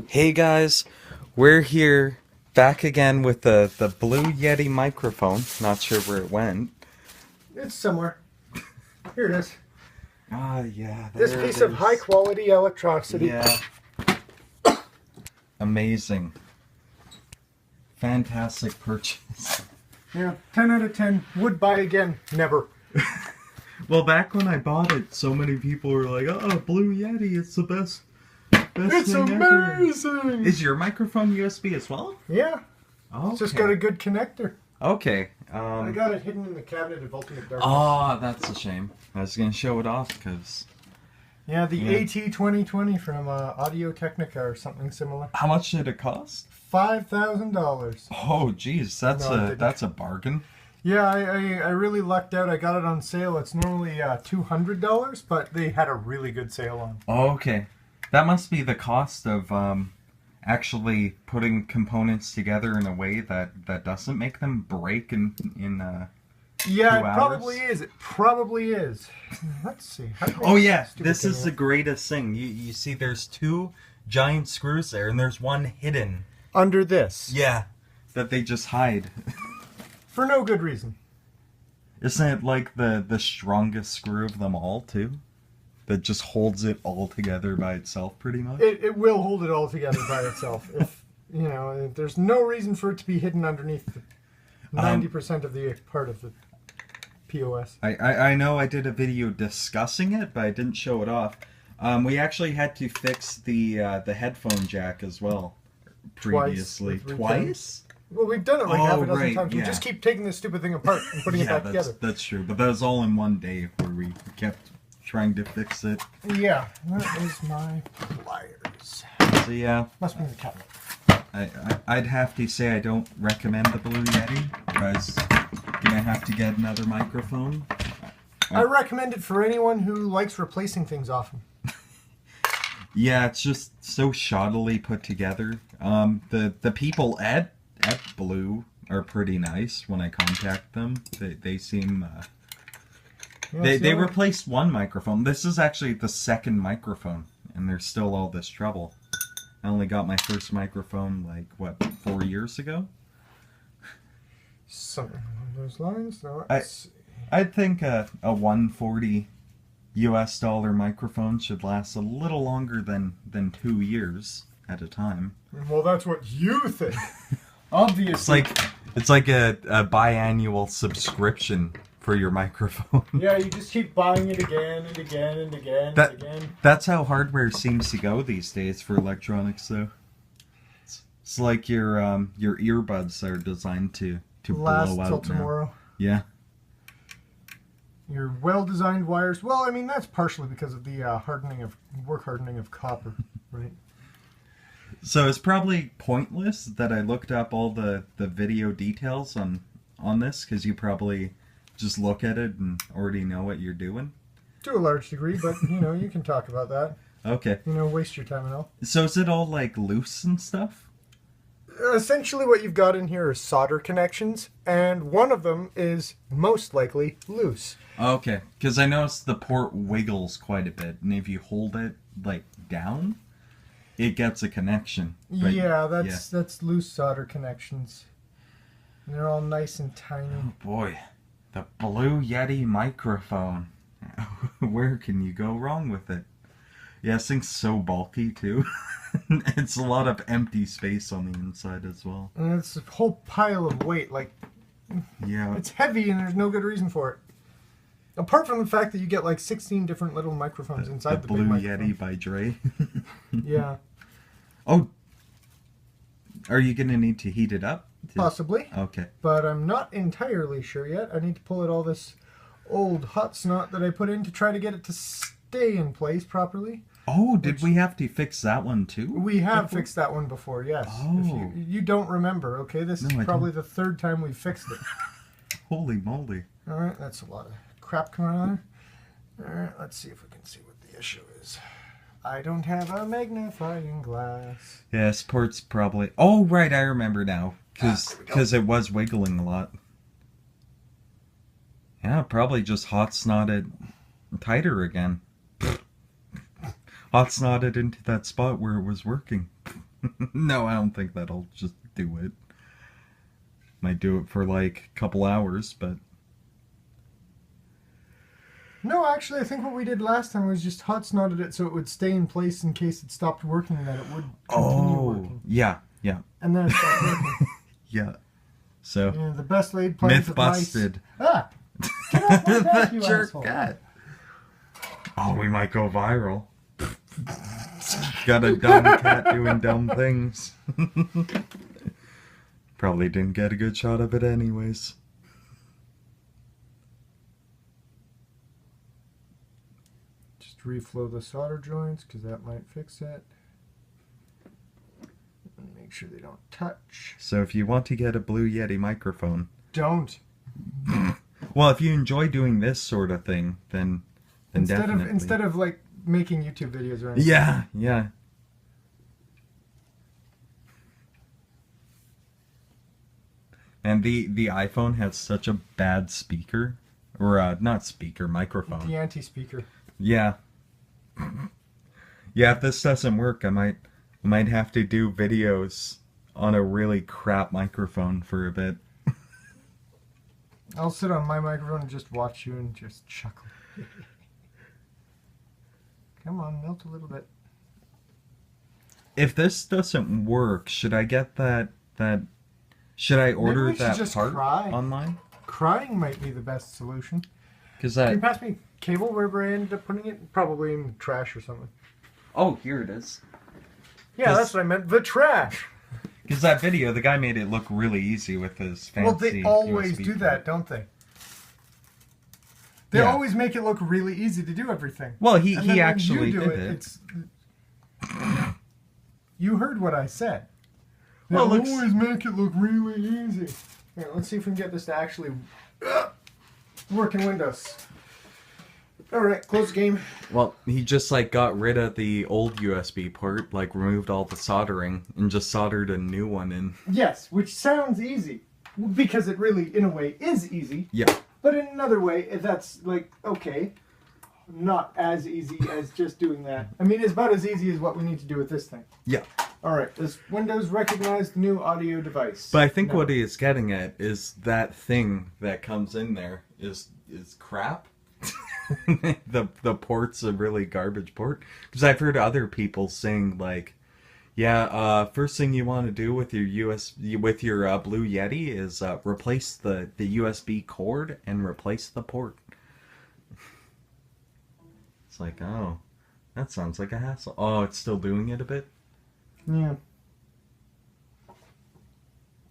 Hey guys, we're here back again with the Blue Yeti microphone. Not sure where it went. It's somewhere. Here it is. Ah, yeah, This there it piece of high is. quality electricity. Yeah, amazing. Fantastic purchase. Yeah, 10 out of 10. Would buy again. Never. Well, back when I bought it, so many people were like, "Oh, Blue Yeti, it's the best It's thing ever." amazing! Is your microphone USB as well? Yeah, Oh, it's just got a good connector. Okay. I got it hidden in the cabinet of Ultimate Darkness. Oh, that's a shame. I was gonna show it off because. Yeah, the Yeah. AT2020 from Audio Technica or something similar. How much did it cost? $5,000. Oh, geez, No, it didn't. that's a bargain. Yeah, I really lucked out. I got it on sale. It's normally $200, but they had a really good sale on. Oh, okay, that must be the cost of actually putting components together in a way that doesn't make them break in. Yeah, 2 it hours? probably is. It probably is. Let's see. How do they Oh make yeah, stupid this thing is the work? greatest thing. You see, there's two giant screws there, and there's one hidden. Under this. Yeah, that they just hide. For no good reason. Isn't it like the strongest screw of them all too? That just holds it all together by itself, pretty much. It will hold it all together by itself. If there's no reason for it to be hidden underneath the 90% of the part of the POS. I know I did a video discussing it, but I didn't show it off. We actually had to fix the headphone jack as well previously. with Twice? Well, we've done it like Oh, half a dozen right, times. We yeah. just keep taking this stupid thing apart and putting it Yeah, back that's together. that's true. But that was all in one day where we kept trying to fix it. Yeah, that is my pliers. So yeah, Must be in the cabinet. I'd have to say I don't recommend the Blue Yeti. I was gonna have to get another microphone. I recommend it for anyone who likes replacing things often. Yeah, it's just so shoddily put together. The people at Blue are pretty nice when I contact them. They seem Yeah, they so- replaced one microphone. This is actually the second microphone, and there's still all this trouble. I only got my first microphone like what 4 years ago. Something along those lines. No, I'd think a 140 US dollar microphone should last a little longer than 2 years at a time. well, that's what you think. Obviously. It's like a biannual subscription for your microphone. Yeah, you just keep buying it again and again and again That- and again. That's how hardware seems to go these days for electronics, though. It's like your earbuds are designed to Last blow till out now. tomorrow. Yeah. Your well-designed wires. Well, I mean that's partially because of the hardening of copper, right? So it's probably pointless that I looked up all the video details on this, because you probably just look at it and already know what you're doing. To a large degree, but you can talk about that. Okay. Waste your time and all. So is it all like loose and stuff? Essentially, what you've got in here is solder connections, and one of them is most likely loose. Okay, because I noticed the port wiggles quite a bit, and if you hold it like down, it gets a connection. But, Yeah, that's loose solder connections. And they're all nice and tiny. Oh boy, the Blue Yeti microphone. Where can you go wrong with it? Yeah, this thing's so bulky too. It's a lot of empty space on the inside as well. And it's a whole pile of weight. Like, Yeah. it's heavy and there's no good reason for it. Apart from the fact that you get like 16 different little microphones inside the Blue big Yeti by Dre. Yeah, Oh, are you gonna need to heat it up? possibly. Okay. But I'm not entirely sure yet. I need to pull out all this old hot snot that I put in to try to get it to stay in place properly. Oh, did we have to fix that one too? We have fixed that one before, yes. If Oh. you don't remember, okay? This No, is I probably the third time we've fixed it. Holy moly. Alright, that's a lot of crap coming out of there. Alright, let's see if we can see what the issue is. I don't have a magnifying glass. Yeah, sports probably. Oh, right, I remember now. There we go. Because it was wiggling a lot. Yeah, probably just hot snotted tighter again. Hot snotted into that spot where it was working. No, I don't think that'll just do it. Might do it for like a couple hours, but No, actually, I think what we did last time was just hot snotted it so it would stay in place in case it stopped working, and that it would continue working. Yeah, yeah, And then it stopped working. yeah. So Yeah, the best laid plans myth of mice. busted. Ah! Get off my back, you That jerk asshole. cat. Oh, we might go viral. Got a dumb cat doing dumb things. Probably didn't get a good shot of it anyways. Just reflow the solder joints, because that might fix it. And make sure they don't touch. So if you want to get a Blue Yeti microphone, Don't. well, if you enjoy doing this sort of thing, then definitely. Instead of like making YouTube videos or anything. Yeah, yeah. And the iPhone has such a bad speaker, or not speaker, microphone. The anti-speaker. Yeah. Yeah, if this doesn't work, I might have to do videos on a really crap microphone for a bit. I'll sit on my microphone and just watch you and just chuckle. Come on, melt a little bit. If this doesn't work, should I get that should I order we should that just part cry. online? Crying might be the best solution. Because Can you pass me cable wherever I ended up putting it? Probably in trash or something. oh, here it is. Yeah, 'Cause- that's what I meant. The trash. Because that video, the guy made it look really easy with his fancy. Well, they always USB do port. that, don't they? They Yeah. always make it look really easy to do everything. Well, he And then when actually you do did it. It's... You heard what I said. They Well, it looks- always make it look really easy. Here, let's see if we can get this to actually work in Windows. All right, close the game. Well, he just like got rid of the old USB port, like removed all the soldering, and just soldered a new one in. Yes, which sounds easy. Because it really, in a way, is easy. Yeah. But in another way, that's like, okay, not as easy as just doing that. I mean, it's about as easy as what we need to do with this thing. Yeah. All right, does Windows recognize the new audio device? But I think No. what he is getting at is that thing that comes in there is crap. the port's a really garbage port. Because I've heard other people saying like, yeah, first thing you want to do with your Blue Yeti is replace the USB cord and replace the port. It's like, oh, that sounds like a hassle. Oh, it's still doing it a bit? Yeah.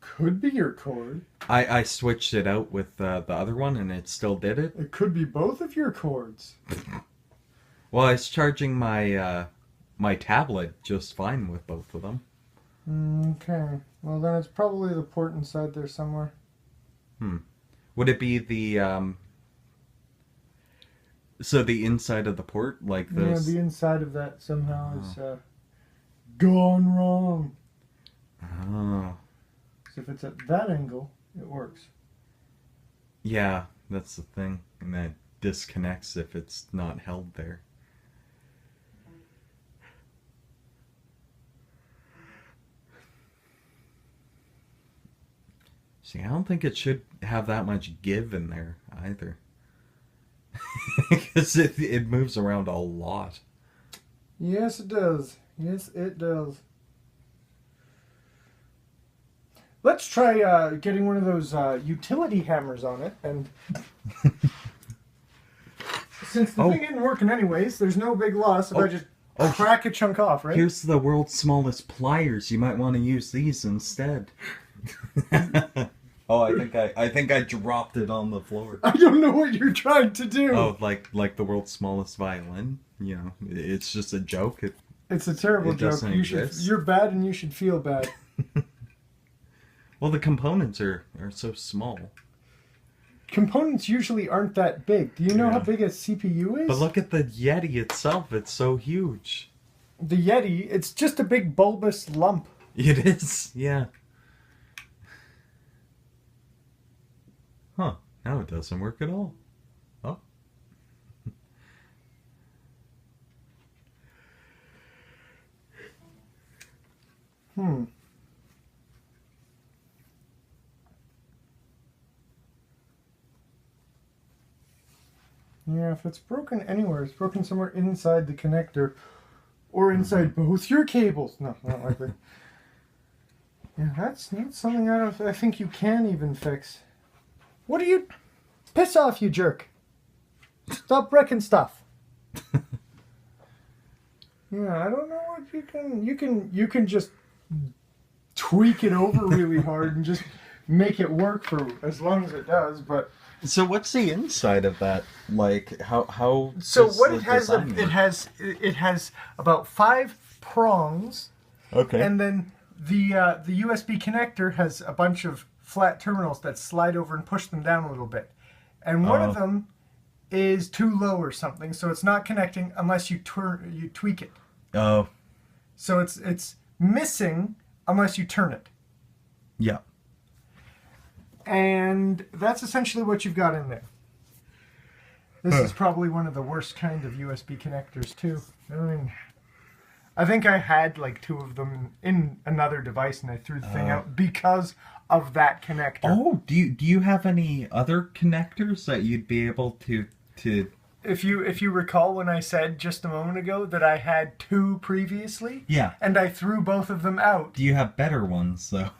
Could be your cord. I switched it out with the other one and it still did it. It could be both of your cords. Well, I was charging my my tablet just fine with both of them. Okay. Well, then it's probably the port inside there somewhere. Would it be the so the inside of the port, like those? Yeah, the inside of that somehow is gone wrong. Oh, 'Cause if it's at that angle, it works. yeah, that's the thing, and that disconnects if it's not held there. See, I don't think it should have that much give in there either. Because it moves around a lot. Yes, it does. Yes, it does. Let's try getting one of those utility hammers on it, and since the thing isn't working anyways, there's no big loss if I just crack a chunk off, right? Here's the world's smallest pliers. You might want to use these instead. Oh, I think I dropped it on the floor. I don't know what you're trying to do. Oh, like the world's smallest violin. You know, it's just a joke. It's a terrible It joke. doesn't exist. You're bad, and you should feel bad. Well, the components are so small. Components usually aren't that big. Do you know Yeah. how big a CPU is? But look at the Yeti itself. It's so huge. The Yeti, it's just a big bulbous lump. It is, yeah. Huh. Now it doesn't work at all. Oh. Hmm. Yeah, if it's broken anywhere, it's broken somewhere inside the connector or inside both your cables. No, not likely. Yeah, that's not something I think you can even fix. What are you? Piss off, you jerk! Stop wrecking stuff. Yeah, I don't know what you can. You can just tweak it over really hard and just make it work for as long as it does. But So what's the inside of that? Like how so does what the it has, design work? it has about 5 prongs, Okay. and then the USB connector has a bunch of flat terminals that slide over and push them down a little bit, and one of them is too low or something, so it's not connecting unless you tweak it. Oh, So it's missing unless you turn it. yeah. And that's essentially what you've got in there. This is probably one of the worst kind of USB connectors too. I mean, I think I had like 2 of them in another device and I threw the thing out because of that connector. Oh, do you have any other connectors that you'd be able to If you recall when I said just a moment ago that I had 2 previously, Yeah. and I threw both of them out. Do you have better ones though?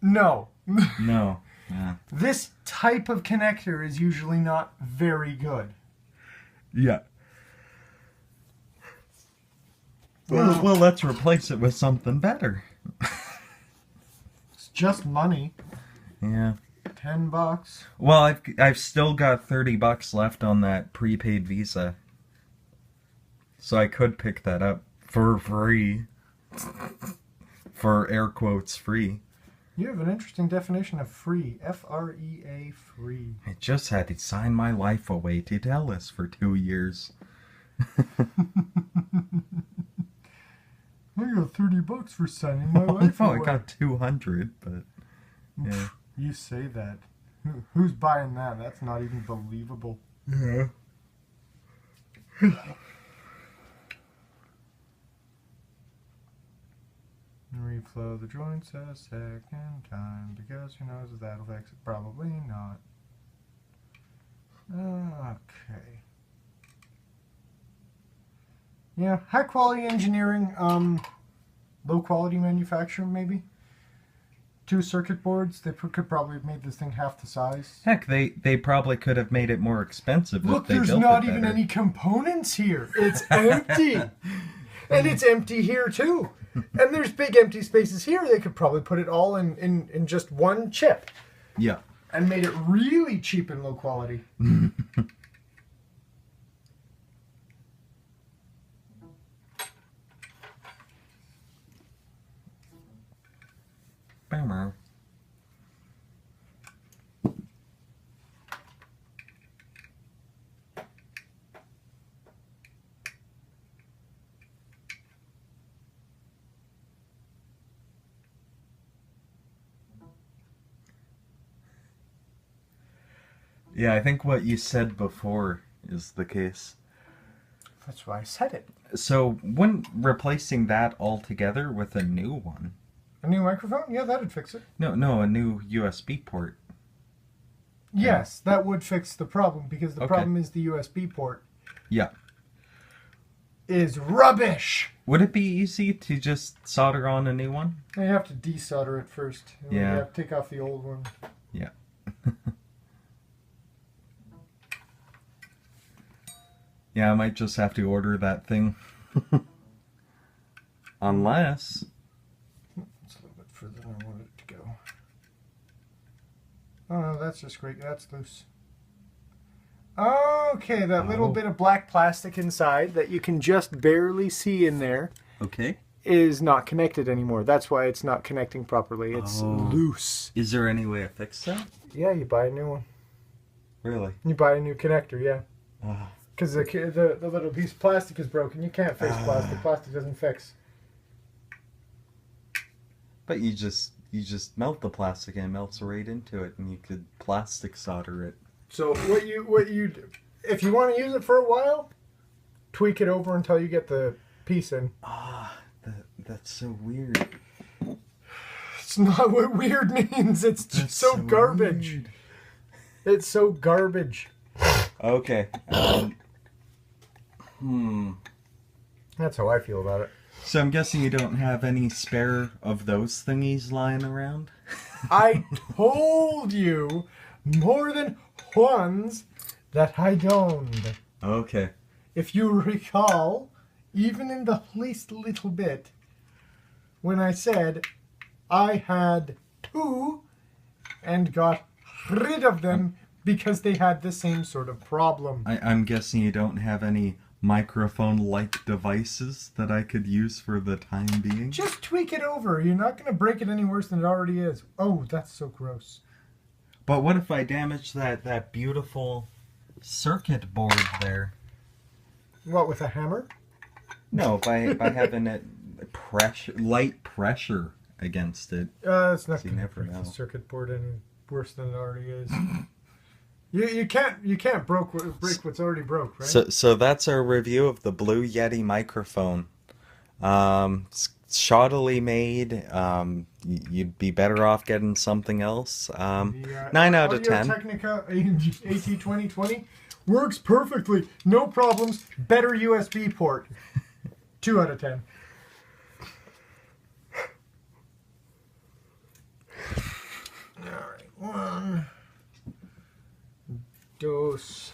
No. No. Yeah. This type of connector is usually not very good. Yeah. Well, let's replace it with something better. It's just money. Yeah. $10. Well, I've still got $30 left on that prepaid Visa, so I could pick that up for free. For air quotes, free. You have an interesting definition of free. F-R-E-A, free. I just had to sign my life away to Dallas for 2 years. I got $30 for signing my life Oh, away. I got 200, but yeah. You say that. Who's buying that? That's not even believable. Yeah. Reflow the joints a second time because who knows if that'll fix it? Probably not. Okay. Yeah, high quality engineering, low quality manufacturing maybe. 2 circuit boards, they could probably have made this thing half the size. Heck, they probably could have made it more expensive Look, if they there's built not it even better. any components here. It's empty. And it's empty here too. And there's big empty spaces here. They could probably put it all in just one chip Yeah. and made it really cheap and low quality. Bummer. Yeah, I think what you said before is the case. That's why I said it. So, when replacing that altogether with a new one? A new microphone? Yeah, that'd fix it. No, a new USB port. Yes, that would fix the problem because the Okay. problem is the USB port Yeah. is rubbish. Would it be easy to just solder on a new one? You have to desolder it first. And then Yeah. You have to take off the old one. Yeah. Yeah, I might just have to order that thing. Unless... It's a little bit further than I wanted it to go. Oh no, that's just great. That's loose. Okay, that little bit of black plastic inside that you can just barely see in there Okay. is not connected anymore. That's why it's not connecting properly. It's loose. Is there any way to fix that? Yeah, you buy a new one. Really? You buy a new connector, yeah. Oh. Because the little piece of plastic is broken. You can't fix plastic. Plastic doesn't fix. But you just melt the plastic and it melts right into it, and you could plastic solder it. So what you do, if you want to use it for a while, tweak it over until you get the piece in. That's so weird. That's not what weird means. It's just That's so garbage. weird. It's so garbage. Okay. That's how I feel about it. So I'm guessing you don't have any spare of those thingies lying around? I told you more than once that I don't. Okay. If you recall, even in the least little bit, when I said I had two and got rid of them because they had the same sort of problem. I'm guessing you don't have any microphone-like devices that I could use for the time being? Just tweak it over. You're not going to break it any worse than it already is. Oh, that's so gross. But what if I damage that beautiful circuit board there? What, with a hammer? No, by having it light pressure against it. It's not So you going to never break know. the circuit board any worse than it already is. You can't break what's already broke, right? So that's our review of the Blue Yeti microphone. Shoddily made. You'd be better off getting something else. 9 out of 10. Audio-Technica AT2020 works perfectly, no problems. Better USB port. 2 out of 10. All right, 1 dose.